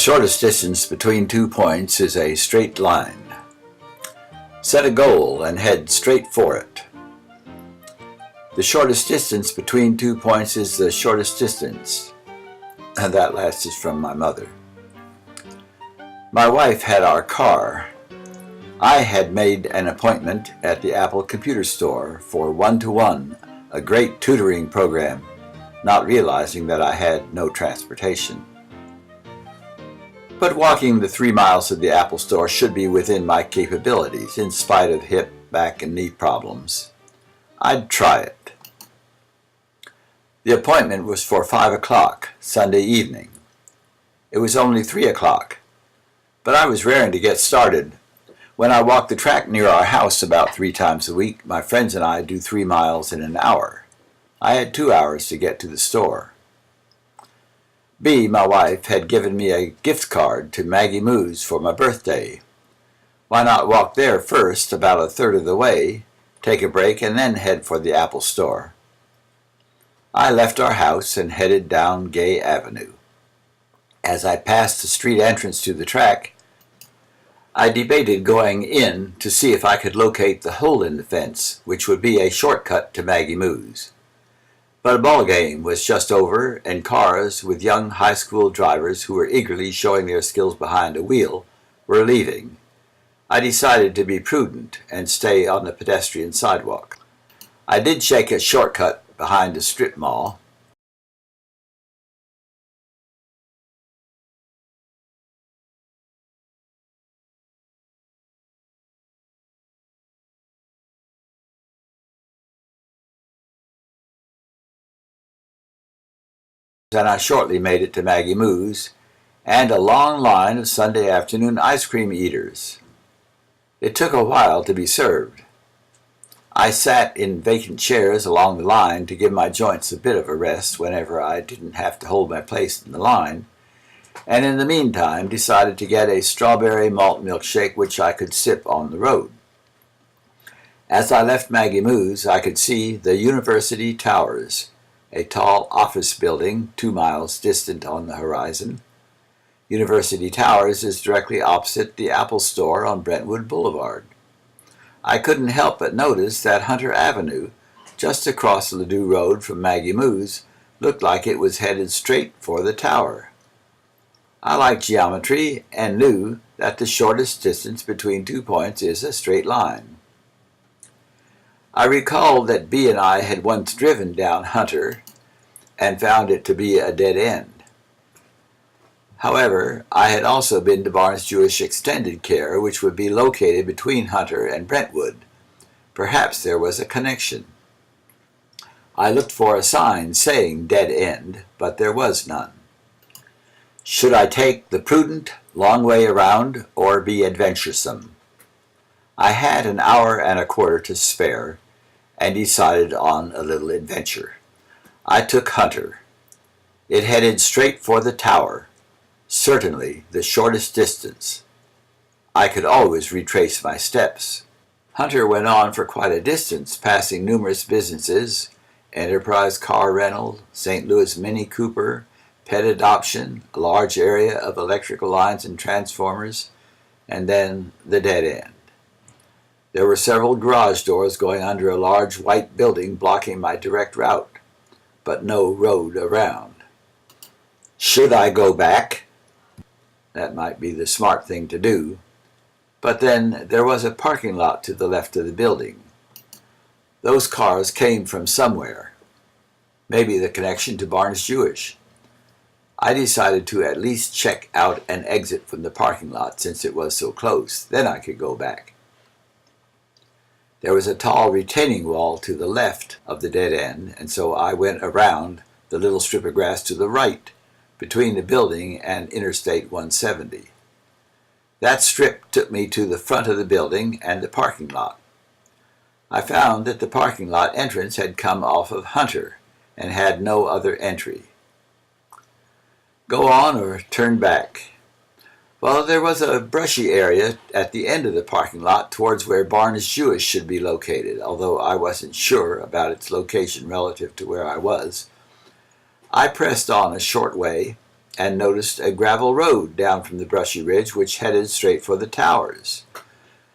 shortest distance between 2 points is a straight line. Set a goal and head straight for it. The shortest distance between 2 points is the shortest distance. And that last is from my mother. My wife had our car. I had made an appointment at the Apple computer store for 1-to-1, a great tutoring program, not realizing that I had no transportation. But walking the 3 miles to the Apple store should be within my capabilities, in spite of hip, back, and knee problems. I'd try it. The appointment was for 5 o'clock, Sunday evening. It was only 3 o'clock, but I was raring to get started. When I walk the track near our house about 3 times a week, my friends and I do 3 miles in an hour. I had 2 hours to get to the store. B, my wife, had given me a gift card to Maggie Moo's for my birthday. Why not walk there first, about a third of the way, take a break, and then head for the Apple store? I left our house and headed down Gay Avenue. As I passed the street entrance to the track, I debated going in to see if I could locate the hole in the fence, which would be a shortcut to Maggie Moo's. But a ball game was just over, and cars with young high school drivers who were eagerly showing their skills behind a wheel were leaving. I decided to be prudent and stay on the pedestrian sidewalk. I did take a shortcut behind a strip mall. And I shortly made it to Maggie Moo's and a long line of Sunday afternoon ice cream eaters. It took a while to be served. I sat in vacant chairs along the line to give my joints a bit of a rest whenever I didn't have to hold my place in the line, and in the meantime decided to get a strawberry malt milkshake which I could sip on the road. As I left Maggie Moo's, I could see the University Towers, a tall office building 2 miles distant on the horizon. University Towers is directly opposite the Apple store on Brentwood Boulevard. I couldn't help but notice that Hunter Avenue, just across Ladue Road from Maggie Moo's, looked like it was headed straight for the tower. I like geometry and knew that the shortest distance between 2 points is a straight line. I recalled that B and I had once driven down Hunter and found it to be a dead end. However, I had also been to Barnes Jewish Extended Care, which would be located between Hunter and Brentwood. Perhaps there was a connection. I looked for a sign saying dead end, but there was none. Should I take the prudent, long way around or be adventuresome? I had an hour and a quarter to spare and decided on a little adventure. I took Hunter. It headed straight for the tower, certainly the shortest distance. I could always retrace my steps. Hunter went on for quite a distance, passing numerous businesses, Enterprise Car Rental, St. Louis Mini Cooper, Pet Adoption, a large area of electrical lines and transformers, and then the dead end. There were several garage doors going under a large white building blocking my direct route, but no road around. Should I go back? That might be the smart thing to do, but then there was a parking lot to the left of the building. Those cars came from somewhere, maybe the connection to Barnes Jewish. I decided to at least check out an exit from the parking lot since it was so close. Then I could go back. There was a tall retaining wall to the left of the dead end, and so I went around the little strip of grass to the right, between the building and Interstate 170. That strip took me to the front of the building and the parking lot. I found that the parking lot entrance had come off of Hunter and had no other entry. Go on or turn back? Well, there was a brushy area at the end of the parking lot towards where Barnes Jewish should be located, although I wasn't sure about its location relative to where I was. I pressed on a short way and noticed a gravel road down from the brushy ridge which headed straight for the towers.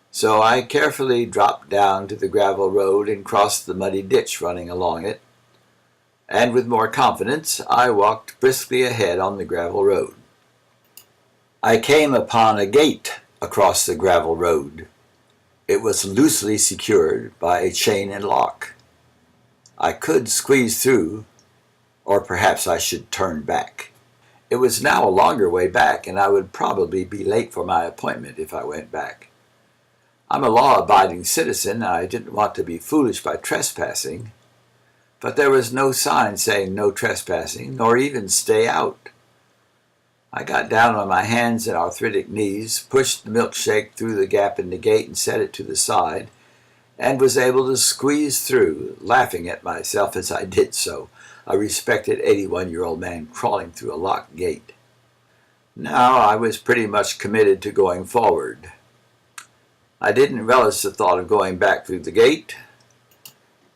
So I carefully dropped down to the gravel road and crossed the muddy ditch running along it, and with more confidence I walked briskly ahead on the gravel road. I came upon a gate across the gravel road. It was loosely secured by a chain and lock. I could squeeze through, or perhaps I should turn back. It was now a longer way back, and I would probably be late for my appointment if I went back. I'm a law-abiding citizen, and I didn't want to be foolish by trespassing, but there was no sign saying no trespassing, nor even stay out. I got down on my hands and arthritic knees, pushed the milkshake through the gap in the gate and set it to the side, and was able to squeeze through, laughing at myself as I did so, a respected 81-year-old man crawling through a locked gate. Now I was pretty much committed to going forward. I didn't relish the thought of going back through the gate.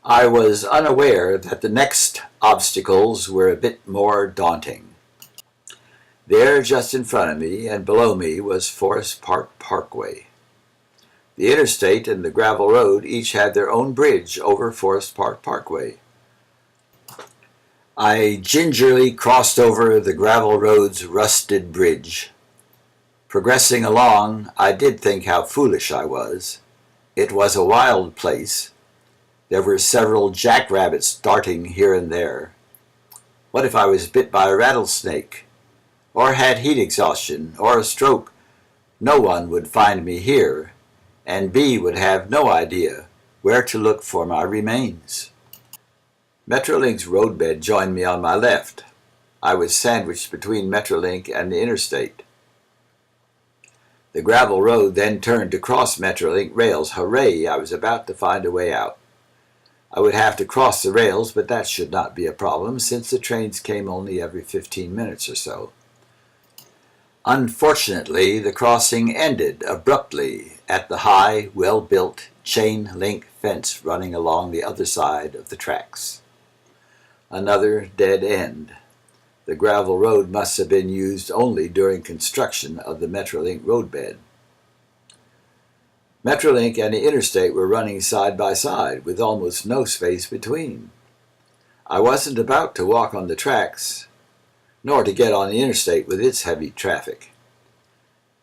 I was unaware that the next obstacles were a bit more daunting. There, just in front of me and below me, was Forest Park Parkway. The interstate and the gravel road each had their own bridge over Forest Park Parkway. I gingerly crossed over the gravel road's rusted bridge. Progressing along, I did think how foolish I was. It was a wild place. There were several jackrabbits darting here and there. What if I was bit by a rattlesnake, or had heat exhaustion, or a stroke? No one would find me here, and B would have no idea where to look for my remains. Metrolink's roadbed joined me on my left. I was sandwiched between Metrolink and the interstate. The gravel road then turned to cross Metrolink rails. Hooray, I was about to find a way out. I would have to cross the rails, but that should not be a problem since the trains came only every 15 minutes or so. Unfortunately, the crossing ended abruptly at the high, well-built chain-link fence running along the other side of the tracks. Another dead end. The gravel road must have been used only during construction of the Metrolink roadbed. Metrolink and the interstate were running side by side, with almost no space between. I wasn't about to walk on the tracks, nor to get on the interstate with its heavy traffic.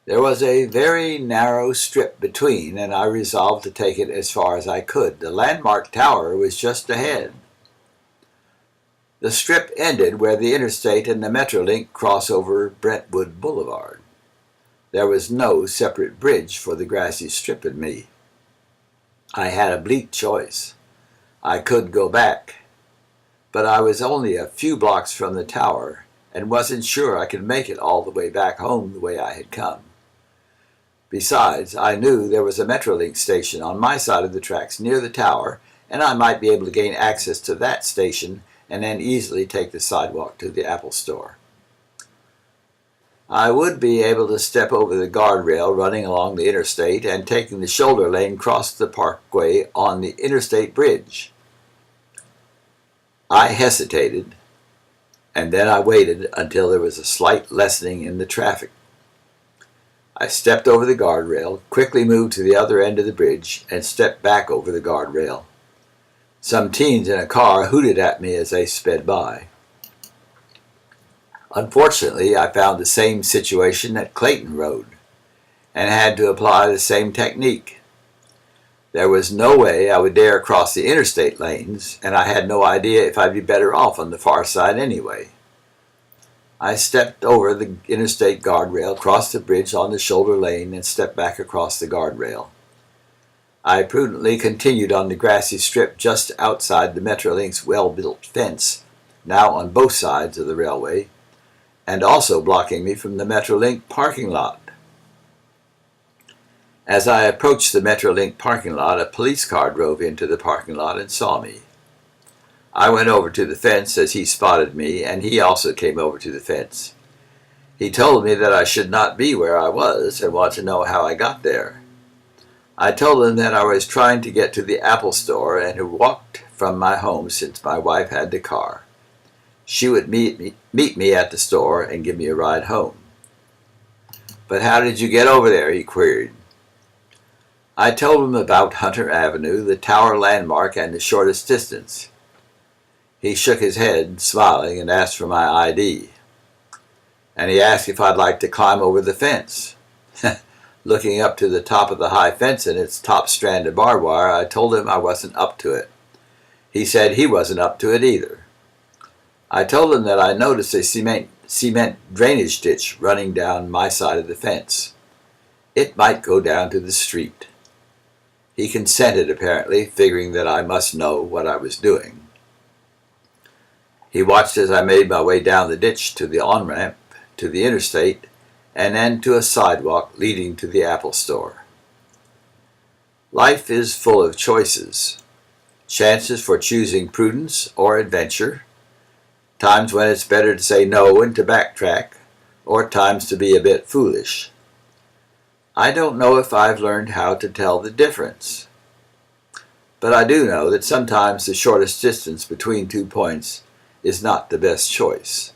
There was a very narrow strip between, and I resolved to take it as far as I could. The landmark tower was just ahead. The strip ended where the interstate and the Metrolink cross over Brentwood Boulevard. There was no separate bridge for the grassy strip and me. I had a bleak choice. I could go back, but I was only a few blocks from the tower and wasn't sure I could make it all the way back home the way I had come. Besides, I knew there was a Metrolink station on my side of the tracks near the tower, and I might be able to gain access to that station and then easily take the sidewalk to the Apple store. I would be able to step over the guardrail running along the interstate and taking the shoulder lane cross the parkway on the interstate bridge. I hesitated, and then I waited until there was a slight lessening in the traffic. I stepped over the guardrail, quickly moved to the other end of the bridge, and stepped back over the guardrail. Some teens in a car hooted at me as they sped by. Unfortunately, I found the same situation at Clayton Road and had to apply the same technique. There was no way I would dare cross the interstate lanes, and I had no idea if I'd be better off on the far side anyway. I stepped over the interstate guardrail, crossed the bridge on the shoulder lane, and stepped back across the guardrail. I prudently continued on the grassy strip just outside the Metrolink's well-built fence, now on both sides of the railway, and also blocking me from the Metrolink parking lot. As I approached the Metrolink parking lot, a police car drove into the parking lot and saw me. I went over to the fence as he spotted me, and he also came over to the fence. He told me that I should not be where I was and wanted to know how I got there. I told him that I was trying to get to the Apple store and had walked from my home since my wife had the car. She would meet me at the store and give me a ride home. "But how did you get over there?" he queried. I told him about Hunter Avenue, the tower landmark, and the shortest distance. He shook his head, smiling, and asked for my ID. And he asked if I'd like to climb over the fence. Looking up to the top of the high fence and its top strand of barbed wire, I told him I wasn't up to it. He said he wasn't up to it either. I told him that I noticed a cement drainage ditch running down my side of the fence. It might go down to the street. He consented, apparently, figuring that I must know what I was doing. He watched as I made my way down the ditch to the on-ramp, to the interstate, and then to a sidewalk leading to the Apple store. Life is full of choices. Chances for choosing prudence or adventure, times when it's better to say no and to backtrack, or times to be a bit foolish. I don't know if I've learned how to tell the difference. But I do know that sometimes the shortest distance between 2 points is not the best choice.